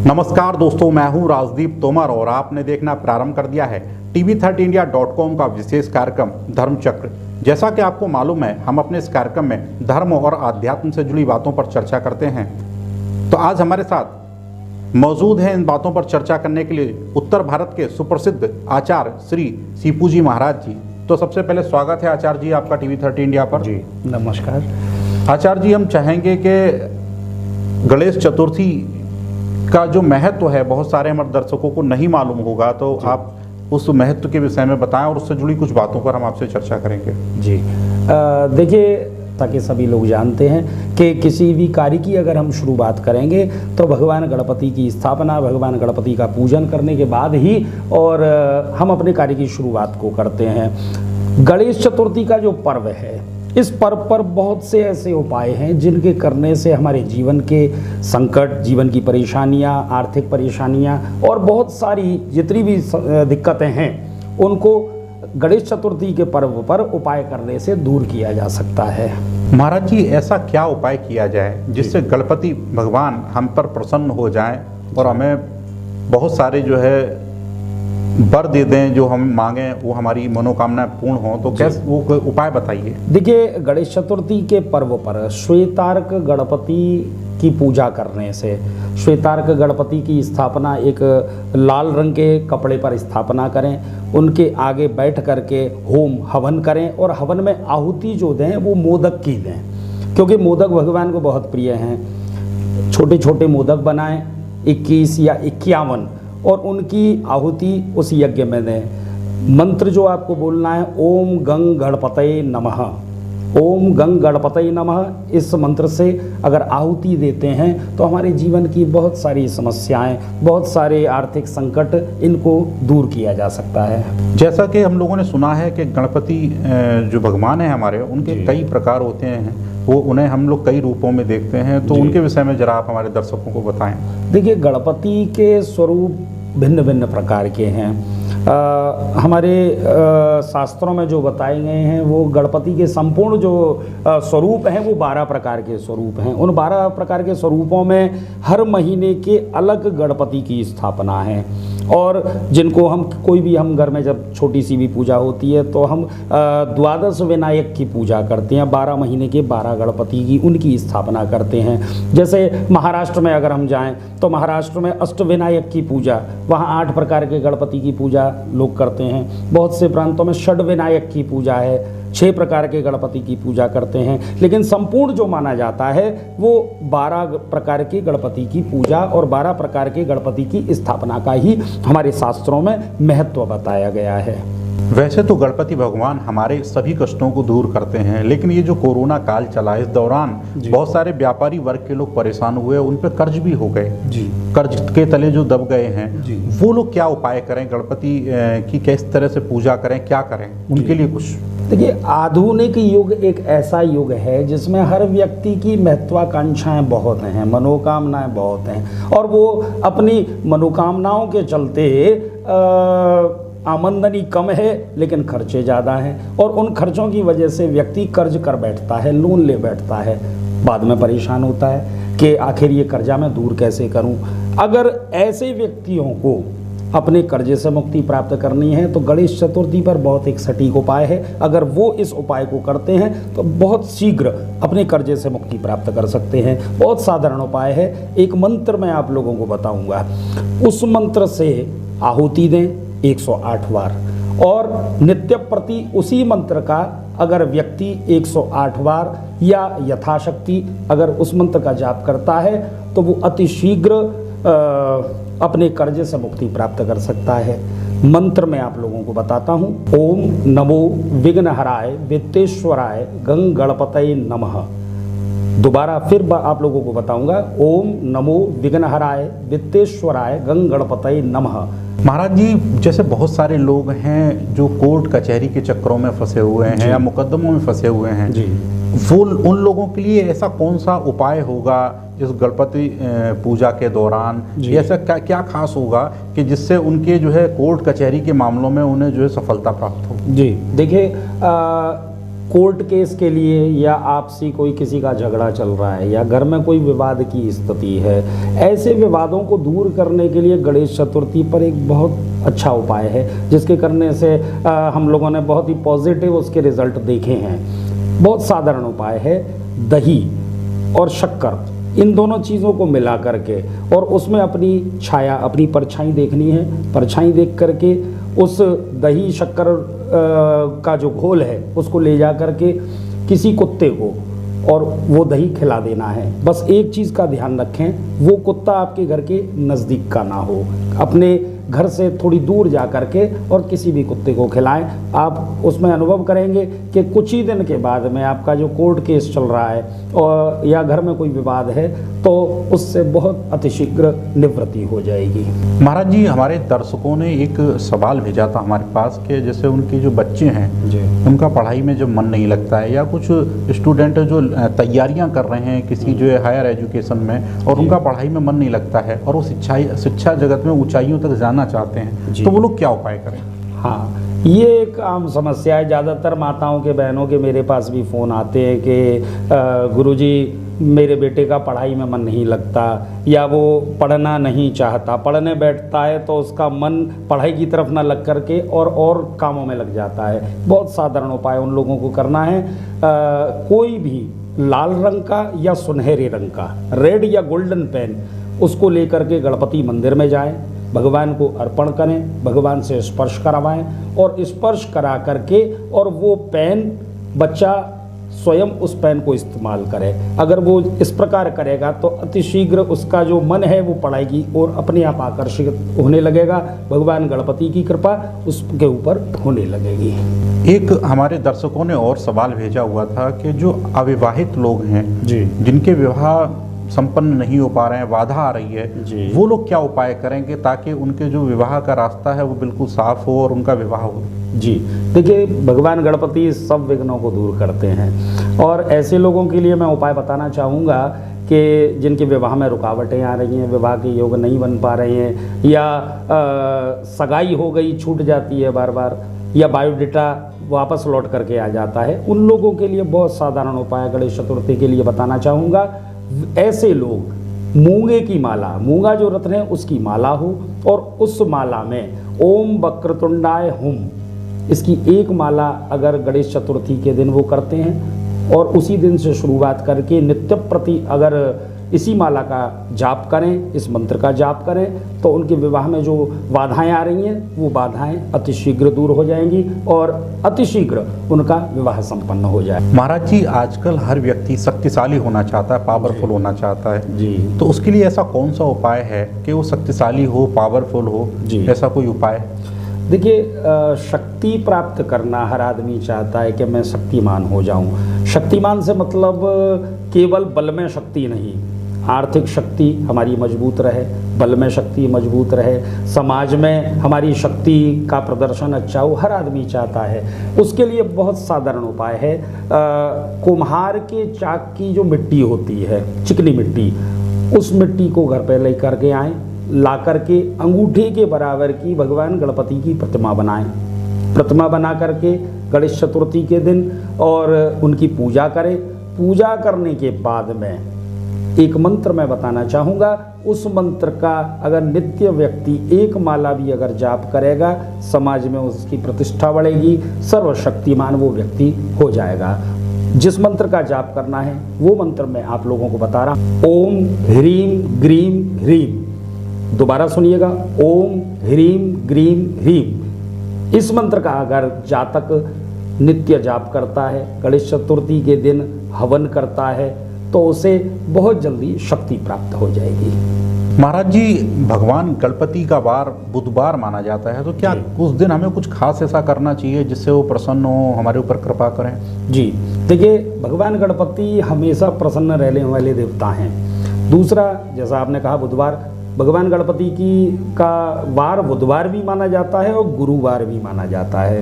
नमस्कार दोस्तों, मैं हूं राजदीप तोमर और आपने देखना प्रारंभ कर दिया है TV30India.com का विशेष कार्यक्रम धर्म चक्र। जैसा कि आपको मालूम है, हम अपने इस कार्यक्रम में धर्म और आध्यात्म से जुड़ी बातों पर चर्चा करते हैं। तो आज हमारे साथ मौजूद हैं इन बातों पर चर्चा करने के लिए उत्तर भारत के सुप्रसिद्ध आचार्य श्री सीपू जी महाराज जी। तो सबसे पहले स्वागत है आचार्य जी आपका TV30 इंडिया पर। जी नमस्कार आचार्य जी, हम चाहेंगे कि गणेश चतुर्थी का जो महत्व है बहुत सारे हमारे दर्शकों को नहीं मालूम होगा, तो आप उस महत्व के विषय में बताएं और उससे जुड़ी कुछ बातों पर हम आपसे चर्चा करेंगे। जी देखिए, ताकि सभी लोग जानते हैं कि किसी भी कार्य की अगर हम शुरुआत करेंगे तो भगवान गणपति की स्थापना, भगवान गणपति का पूजन करने के बाद ही और हम अपने कार्य की शुरुआत को करते हैं। गणेश चतुर्थी का जो पर्व है, इस पर्व पर बहुत से ऐसे उपाय हैं जिनके करने से हमारे जीवन के संकट, जीवन की परेशानियां, आर्थिक परेशानियां और बहुत सारी जितनी भी दिक्कतें हैं उनको गणेश चतुर्थी के पर्व पर उपाय करने से दूर किया जा सकता है। महाराज जी, ऐसा क्या उपाय किया जाए जिससे गणपति भगवान हम पर प्रसन्न हो जाएं और हमें बहुत सारे जो है वर दे दें, जो हम मांगें वो हमारी मनोकामनाएं पूर्ण हो? तो कैसे वो उपाय बताइए। देखिए, गणेश चतुर्थी के पर्व पर श्वेतार्क गणपति की पूजा करने से, श्वेतार्क गणपति की स्थापना एक लाल रंग के कपड़े पर स्थापना करें, उनके आगे बैठ करके होम हवन करें और हवन में आहुति जो दें वो मोदक की दें, क्योंकि मोदक भगवान को बहुत प्रिय हैं। छोटे छोटे मोदक बनाएं, 21 या 51, और उनकी आहुति उस यज्ञ में दें। मंत्र जो आपको बोलना है, ओम गंग गणपतये नमः, ओम गंग गणपतये नमः। इस मंत्र से अगर आहुति देते हैं तो हमारे जीवन की बहुत सारी समस्याएं, बहुत सारे आर्थिक संकट, इनको दूर किया जा सकता है। जैसा कि हम लोगों ने सुना है कि गणपति जो भगवान है हमारे, उनके कई प्रकार होते हैं, वो उन्हें हम लोग कई रूपों में देखते हैं, तो उनके विषय में जरा आप हमारे दर्शकों को बताएं। देखिए, गणपति के स्वरूप भिन्न भिन्न प्रकार के हैं। हमारे शास्त्रों में जो बताए गए हैं वो गणपति के संपूर्ण जो स्वरूप हैं वो 12 प्रकार के स्वरूप हैं। उन 12 प्रकार के स्वरूपों में हर महीने के अलग गणपति की स्थापना है, और जिनको हम कोई भी हम घर में जब छोटी सी भी पूजा होती है तो हम द्वादश विनायक की पूजा करते हैं। 12 महीने के 12 गणपति की उनकी स्थापना करते हैं। जैसे महाराष्ट्र में अगर हम जाएं तो महाराष्ट्र में अष्टविनायक की पूजा, वहाँ 8 प्रकार के गणपति की पूजा लोग करते हैं। बहुत से प्रांतों में षड्विनायक की पूजा है, 6 प्रकार के गणपति की पूजा करते हैं। लेकिन संपूर्ण जो माना जाता है वो 12 प्रकार के गणपति की पूजा और 12 प्रकार के गणपति की स्थापना का ही हमारे शास्त्रों में महत्व बताया गया है। वैसे तो गणपति भगवान हमारे सभी कष्टों को दूर करते हैं, लेकिन ये जो कोरोना काल चला, इस दौरान बहुत सारे व्यापारी वर्ग के लोग परेशान हुए, उन पर कर्ज भी हो गए। कर्ज के तले जो दब गए हैं, वो लोग क्या उपाय करें, गणपति की किस तरह से पूजा करें, क्या करें उनके लिए कुछ? देखिए, आधुनिक युग एक ऐसा युग है जिसमें हर व्यक्ति की महत्वाकांक्षाएं बहुत हैं, मनोकामनाएं बहुत हैं, और वो अपनी मनोकामनाओं के चलते आमदनी कम है लेकिन खर्चे ज़्यादा हैं, और उन खर्चों की वजह से व्यक्ति कर्ज कर बैठता है, लोन ले बैठता है, बाद में परेशान होता है कि आखिर ये कर्जा मैं दूर कैसे करूं। अगर ऐसे व्यक्तियों को अपने कर्जे से मुक्ति प्राप्त करनी है तो गणेश चतुर्थी पर बहुत एक सटीक उपाय है। अगर वो इस उपाय को करते हैं तो बहुत शीघ्र अपने कर्जे से मुक्ति प्राप्त कर सकते हैं। बहुत साधारण उपाय है, एक मंत्र मैं आप लोगों को बताऊंगा, उस मंत्र से आहुति दें 108 बार, और नित्य प्रति उसी मंत्र का अगर व्यक्ति 108 बार या यथाशक्ति अगर उस मंत्र का जाप करता है तो वो अति शीघ्र अपने कर्जे से मुक्ति प्राप्त कर सकता है। मंत्र मैं आप लोगों को बताता हूँ। ओम नमो विघ्नहराय वित्तेश्वराय गंग गणपतये नमः। दोबारा फिर आप लोगों को बताऊंगा, ओम नमो विघ्नहराय वित्तेश्वराय गंग गणपतये नमः। महाराज जी, जैसे बहुत सारे लोग हैं जो कोर्ट कचहरी के चक्करों में फंसे हुए हैं या मुकदमों में फंसे हुए हैं जी, वो उन लोगों के लिए ऐसा कौन सा उपाय होगा इस गणपति पूजा के दौरान, ऐसा क्या खास होगा कि जिससे उनके जो है कोर्ट कचहरी के मामलों में उन्हें जो है सफलता प्राप्त हो? जी देखिए, कोर्ट केस के लिए या आपसी कोई किसी का झगड़ा चल रहा है या घर में कोई विवाद की स्थिति है, ऐसे विवादों को दूर करने के लिए गणेश चतुर्थी पर एक बहुत अच्छा उपाय है, जिसके करने से हम लोगों ने बहुत ही पॉजिटिव उसके रिजल्ट देखे हैं। बहुत साधारण उपाय है, दही और शक्कर, इन दोनों चीज़ों को मिला करके और उसमें अपनी छाया, अपनी परछाई देखनी है। परछाई देख करके उस दही शक्कर का जो घोल है उसको ले जा करके किसी कुत्ते को और वो दही खिला देना है। बस एक चीज़ का ध्यान रखें, वो कुत्ता आपके घर के नज़दीक का ना हो, अपने घर से थोड़ी दूर जा करके और किसी भी कुत्ते को खिलाएं। आप उसमें अनुभव करेंगे कि कुछ ही दिन के बाद में आपका जो कोर्ट केस चल रहा है और या घर में कोई विवाद है तो उससे बहुत अतिशीघ्र निवृत्ति हो जाएगी। महाराज जी, हमारे दर्शकों ने एक सवाल भेजा था हमारे पास कि जैसे उनके जो बच्चे हैं जी, उनका पढ़ाई में जब मन नहीं लगता है, या कुछ स्टूडेंट जो तैयारियां कर रहे हैं किसी जो है हायर एजुकेशन में और उनका पढ़ाई में मन नहीं लगता है और वो शिक्षा जगत में ऊंचाइयों तक जाना चाहते हैं, तो वो लोग क्या उपाय करें? हाँ, ये एक आम समस्या है। ज़्यादातर माताओं के, बहनों के मेरे पास भी फ़ोन आते हैं कि गुरुजी मेरे बेटे का पढ़ाई में मन नहीं लगता या वो पढ़ना नहीं चाहता, पढ़ने बैठता है तो उसका मन पढ़ाई की तरफ ना लग करके और कामों में लग जाता है। बहुत साधारण उपाय उन लोगों को करना है। कोई भी लाल रंग का या सुनहरे रंग का, रेड या गोल्डन पेन, उसको लेकर के गणपति मंदिर में जाएं, भगवान को अर्पण करें, भगवान से स्पर्श करवाएं और स्पर्श करा करके और वो पेन बच्चा स्वयं उस पेन को इस्तेमाल करे। अगर वो इस प्रकार करेगा तो अतिशीघ्र उसका जो मन है वो पढ़ाई की और अपने आप आकर्षित होने लगेगा। भगवान गणपति की कृपा उसके ऊपर होने लगेगी। एक हमारे दर्शकों ने और सवाल भेजा हुआ था कि जो अविवाहित लोग हैं जी, जिनके विवाह संपन्न नहीं हो पा रहे हैं, बाधा आ रही है, वो लोग क्या उपाय करेंगे ताकि उनके जो विवाह का रास्ता है वो बिल्कुल साफ हो और उनका विवाह हो? जी, देखिए, भगवान गणपति सब विघ्नों को दूर करते हैं और ऐसे लोगों के लिए मैं उपाय बताना चाहूँगा कि जिनके विवाह में रुकावटें आ रही हैं, विवाह के योग नहीं बन पा रहे हैं या सगाई हो गई छूट जाती है बार बार या बायोडेटा वापस लौट करके आ जाता है, उन लोगों के लिए बहुत साधारण उपाय गणेश चतुर्थी के लिए बताना चाहूँगा। ऐसे लोग मूंगे की माला, मूंगा जो रत्न है उसकी माला हो और उस माला में ओम वक्रतुंडाय हुम, इसकी एक माला अगर गणेश चतुर्थी के दिन वो करते हैं और उसी दिन से शुरुआत करके नित्य प्रति अगर इसी माला का जाप करें, इस मंत्र का जाप करें तो उनके विवाह में जो बाधाएं आ रही हैं वो बाधाएं अतिशीघ्र दूर हो जाएंगी और अतिशीघ्र उनका विवाह संपन्न हो जाए। महाराज जी, आजकल हर व्यक्ति शक्तिशाली होना चाहता है, पावरफुल होना चाहता है जी, तो उसके लिए ऐसा कौन सा उपाय है कि वो शक्तिशाली हो, पावरफुल हो जी, ऐसा कोई उपाय? देखिए, शक्ति प्राप्त करना हर आदमी चाहता है कि मैं शक्तिमान हो जाऊं। शक्तिमान से मतलब केवल बल में शक्ति नहीं, आर्थिक शक्ति हमारी मजबूत रहे, बल में शक्ति मजबूत रहे, समाज में हमारी शक्ति का प्रदर्शन अच्छा हो, हर आदमी चाहता है। उसके लिए बहुत साधारण उपाय है। कुम्हार के चाक की जो मिट्टी होती है, चिकनी मिट्टी, उस मिट्टी को घर पर ले करके आएँ, ला करके अंगूठे के बराबर की भगवान गणपति की प्रतिमा बनाएं। प्रतिमा बना करके गणेश चतुर्थी के दिन और उनकी पूजा करें। पूजा करने के बाद में एक मंत्र मैं बताना चाहूँगा, उस मंत्र का अगर नित्य व्यक्ति एक माला भी अगर जाप करेगा, समाज में उसकी प्रतिष्ठा बढ़ेगी, सर्वशक्तिमान वो व्यक्ति हो जाएगा। जिस मंत्र का जाप करना है वो मंत्र मैं आप लोगों को बता रहा हूँ। ओम ह्रीम ग्रीम ह्रीम, दोबारा सुनिएगा, ओम ह्रीम ग्रीम ह्रीम। इस मंत्र का अगर जातक नित्य जाप करता है, गणेश चतुर्थी के दिन हवन करता है तो उसे बहुत जल्दी शक्ति प्राप्त हो जाएगी। महाराज जी, भगवान गणपति का वार बुधवार माना जाता है, तो क्या उस दिन हमें कुछ खास ऐसा करना चाहिए जिससे वो प्रसन्न हो, हमारे ऊपर कृपा करें? जी, देखिए, भगवान गणपति हमेशा प्रसन्न रहने वाले देवता हैं। दूसरा, जैसा आपने कहा बुधवार, भगवान गणपति का वार बुधवार भी माना जाता है और गुरुवार भी माना जाता है।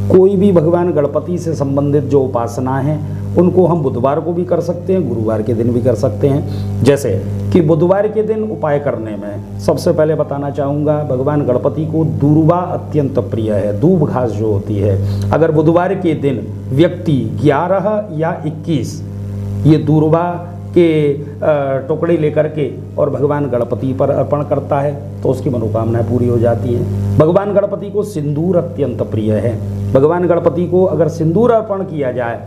कोई भी भगवान गणपति से संबंधित जो उपासना है उनको हम बुधवार को भी कर सकते हैं, गुरुवार के दिन भी कर सकते हैं। जैसे कि बुधवार के दिन उपाय करने में सबसे पहले बताना चाहूँगा, भगवान गणपति को दूर्वा अत्यंत प्रिय है, दूब घास जो होती है। अगर बुधवार के दिन व्यक्ति 11 या 21 ये दूर्वा के टुकड़े लेकर के और भगवान गणपति पर अर्पण करता है तो उसकी मनोकामनाएं पूरी हो जाती हैं। भगवान गणपति को सिंदूर अत्यंत प्रिय है। भगवान गणपति को अगर सिंदूर अर्पण किया जाए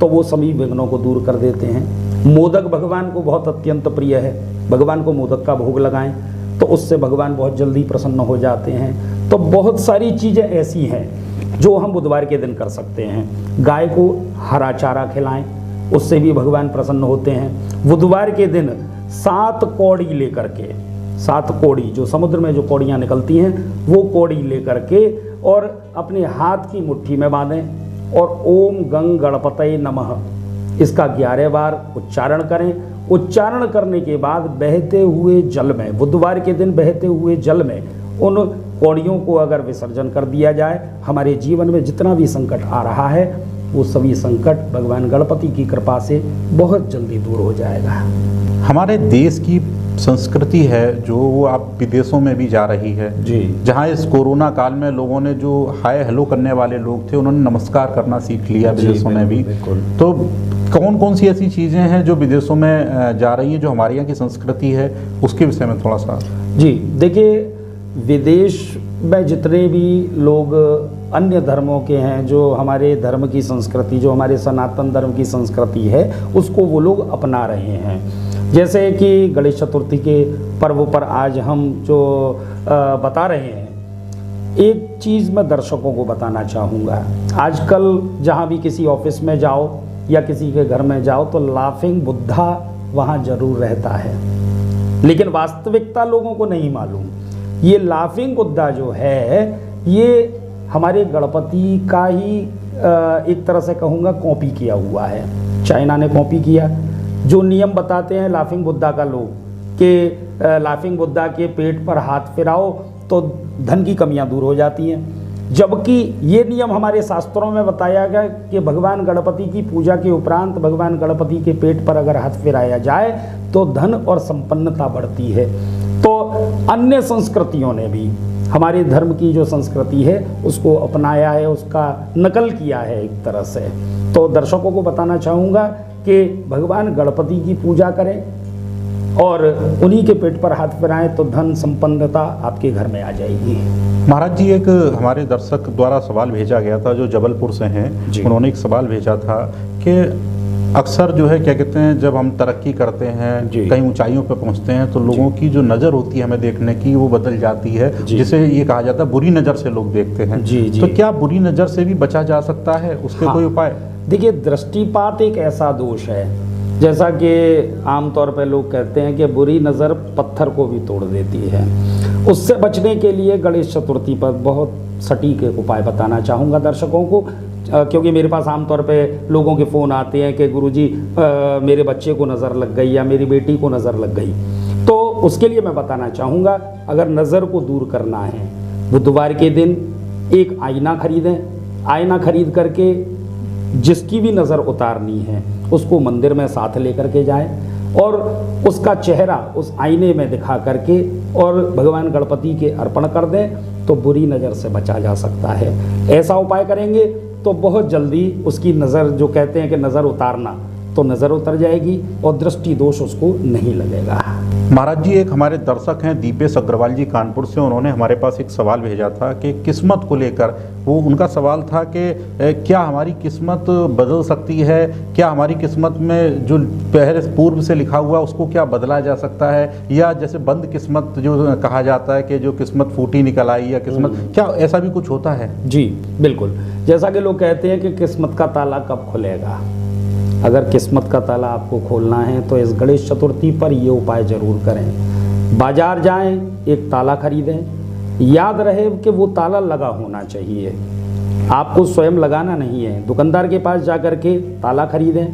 तो वो सभी विघ्नों को दूर कर देते हैं। मोदक भगवान को बहुत अत्यंत प्रिय है। भगवान को मोदक का भोग लगाएं तो उससे भगवान बहुत जल्दी प्रसन्न हो जाते हैं। तो बहुत सारी चीज़ें ऐसी हैं जो हम बुधवार के दिन कर सकते हैं। गाय को हरा चारा खिलाएं, उससे भी भगवान प्रसन्न होते हैं। बुधवार के दिन 7 कौड़ी लेकर के, 7 कौड़ी जो समुद्र में जो कौड़ियाँ निकलती हैं वो कौड़ी लेकर के और अपने हाथ की मुट्ठी में बांधें और ओम गंग गणपतये नमः इसका 11 बार उच्चारण करें। उच्चारण करने के बाद बहते हुए जल में, बुधवार के दिन बहते हुए जल में उन कौड़ियों को अगर विसर्जन कर दिया जाए, हमारे जीवन में जितना भी संकट आ रहा है वो सभी संकट भगवान गणपति की कृपा से बहुत जल्दी दूर हो जाएगा। हमारे देश की संस्कृति है जो वो आप विदेशों में भी जा रही है जी, जहाँ इस कोरोना काल में लोगों ने जो हाय हेलो करने वाले लोग थे उन्होंने नमस्कार करना सीख लिया विदेशों में भी। तो कौन कौन सी ऐसी चीज़ें हैं जो विदेशों में जा रही हैं जो हमारे यहाँ की संस्कृति है उसके विषय में थोड़ा सा। जी देखिए, विदेश में जितने भी लोग अन्य धर्मों के हैं, जो हमारे धर्म की संस्कृति, जो हमारे सनातन धर्म की संस्कृति है उसको वो लोग अपना रहे हैं। जैसे कि गणेश चतुर्थी के पर्व पर आज हम जो बता रहे हैं, एक चीज़ मैं दर्शकों को बताना चाहूँगा। आजकल जहाँ भी किसी ऑफिस में जाओ या किसी के घर में जाओ तो लाफिंग बुद्धा वहाँ जरूर रहता है, लेकिन वास्तविकता लोगों को नहीं मालूम। ये लाफिंग बुद्धा जो है ये हमारे गणपति का ही एक तरह से कहूँगा कॉपी किया हुआ है। चाइना ने कॉपी किया। जो नियम बताते हैं लाफिंग बुद्धा का लोग कि लाफिंग बुद्धा के पेट पर हाथ फिराओ तो धन की कमियां दूर हो जाती हैं, जबकि ये नियम हमारे शास्त्रों में बताया गया कि भगवान गणपति की पूजा के उपरांत भगवान गणपति के पेट पर अगर हाथ फिराया जाए तो धन और संपन्नता बढ़ती है। तो अन्य संस्कृतियों ने भी हमारे धर्म की जो संस्कृति है उसको अपनाया है, उसका नकल किया है एक तरह से। तो दर्शकों को बताना चाहूँगा कि भगवान गणपति की पूजा करें और उन्हीं के पेट पर हाथ फिराएं तो धन संपन्नता आपके घर में आ जाएगी। महाराज जी, एक हमारे दर्शक द्वारा सवाल भेजा गया था जो जबलपुर से हैं, उन्होंने एक सवाल भेजा था कि अक्सर जो है क्या कहते हैं जब हम तरक्की करते हैं, कई ऊंचाइयों पर पहुंचते हैं तो लोगों की जो नज़र होती है हमें देखने की वो बदल जाती है, जिसे ये कहा जाता है बुरी नज़र से लोग देखते हैं। तो क्या बुरी नज़र से भी बचा जा सकता है, उसके कोई उपाय? देखिए, दृष्टिपात एक ऐसा दोष है, जैसा कि आमतौर पर लोग कहते हैं कि बुरी नज़र पत्थर को भी तोड़ देती है। उससे बचने के लिए गणेश चतुर्थी पर बहुत सटीक एक उपाय बताना चाहूँगा दर्शकों को, क्योंकि मेरे पास आमतौर पे लोगों के फ़ोन आते हैं कि गुरुजी मेरे बच्चे को नज़र लग गई या मेरी बेटी को नज़र लग गई। तो उसके लिए मैं बताना चाहूँगा, अगर नज़र को दूर करना है, बुधवार के दिन एक आईना खरीदें। आईना खरीद करके जिसकी भी नज़र उतारनी है उसको मंदिर में साथ लेकर के जाएं और उसका चेहरा उस आईने में दिखा करके और भगवान गणपति के अर्पण कर दें तो बुरी नज़र से बचा जा सकता है। ऐसा उपाय करेंगे तो बहुत जल्दी उसकी नज़र, जो कहते हैं कि नज़र उतारना, तो नज़र उतर जाएगी और दृष्टि दोष उसको नहीं लगेगा। महाराज जी, एक हमारे दर्शक हैं दीपेश अग्रवाल जी कानपुर से, उन्होंने हमारे पास एक सवाल भेजा था कि किस्मत को लेकर। वो उनका सवाल था कि क्या हमारी किस्मत बदल सकती है, क्या हमारी किस्मत में जो पहले पूर्व से लिखा हुआ उसको क्या बदला जा सकता है, या जैसे बंद किस्मत जो कहा जाता है कि जो किस्मत फूटी निकल आई या किस्मत, क्या ऐसा भी कुछ होता है? जी बिल्कुल, जैसा कि लोग कहते हैं कि किस्मत का ताला कब खुलेगा। अगर किस्मत का ताला आपको खोलना है तो इस गणेश चतुर्थी पर ये उपाय ज़रूर करें। बाजार जाएं, एक ताला खरीदें। याद रहे कि वो ताला लगा होना चाहिए, आपको स्वयं लगाना नहीं है। दुकानदार के पास जा कर के ताला खरीदें,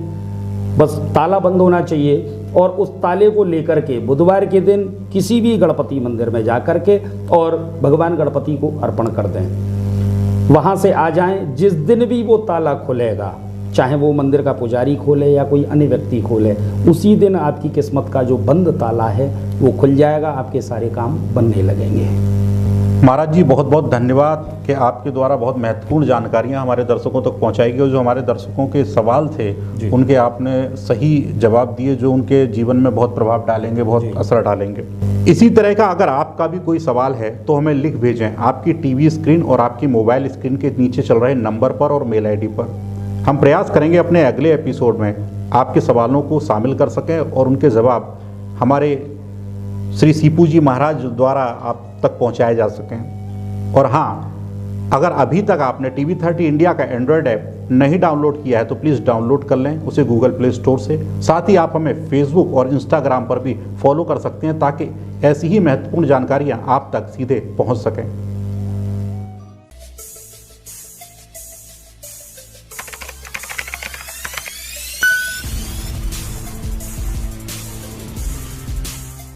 बस ताला बंद होना चाहिए और उस ताले को लेकर के बुधवार के दिन किसी भी गणपति मंदिर में जा कर के और भगवान गणपति को अर्पण कर दें। वहाँ से आ जाएं। जिस दिन भी वो ताला खुलेगा चाहे वो मंदिर का पुजारी खोले या कोई अन्य व्यक्ति खोले, उसी दिन आपकी किस्मत का जो बंद ताला है वो खुल जाएगा, आपके सारे काम बनने लगेंगे। महाराज जी बहुत बहुत धन्यवाद कि आपके द्वारा बहुत महत्वपूर्ण जानकारियां हमारे दर्शकों तक पहुंचाई गई और जो हमारे दर्शकों के सवाल थे उनके आपने सही जवाब दिए, जो उनके जीवन में बहुत प्रभाव डालेंगे, बहुत असर डालेंगे। इसी तरह का अगर आपका भी कोई सवाल है तो हमें लिख भेजें आपकी टीवी स्क्रीन और आपकी मोबाइल स्क्रीन के नीचे चल रहे नंबर पर और मेल आईडी पर। हम प्रयास करेंगे अपने अगले एपिसोड में आपके सवालों को शामिल कर सकें और उनके जवाब हमारे श्री सीपू जी महाराज द्वारा आप तक पहुंचाए जा सकें। और हाँ, अगर अभी तक आपने TV30 इंडिया का एंड्रॉयड ऐप नहीं डाउनलोड किया है तो प्लीज़ डाउनलोड कर लें उसे गूगल प्ले स्टोर से। साथ ही आप हमें फेसबुक और इंस्टाग्राम पर भी फॉलो कर सकते हैं ताकि ऐसी ही महत्वपूर्ण जानकारियाँ आप तक सीधे पहुँच सकें।